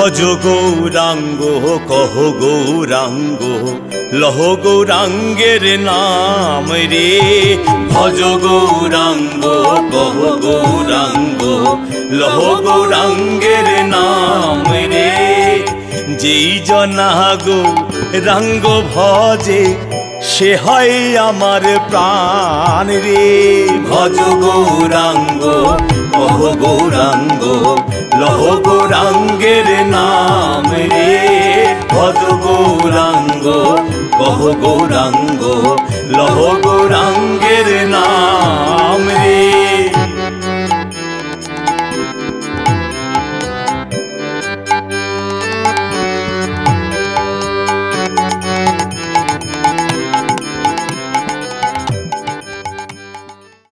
ভজ গৌরাঙ্গ কহ গৌরাঙ্গ লহ গৌরাঙ্গের নাম রে। ভজ গৌরাঙ্গ কহ গৌরাঙ্গ লহ গৌরাঙ্গের নাম রে। যেই জনা গৌরাঙ্গ ভজে সে হয় আমার প্রাণ রে। ভজ গৌরাঙ্গ কহ গৌরাঙ্গ লহ গৌরাঙ্গের নাম রে। ভজ গৌরাঙ্গ কহ গৌরাঙ্গ লহ গৌরাঙ্গের নাম।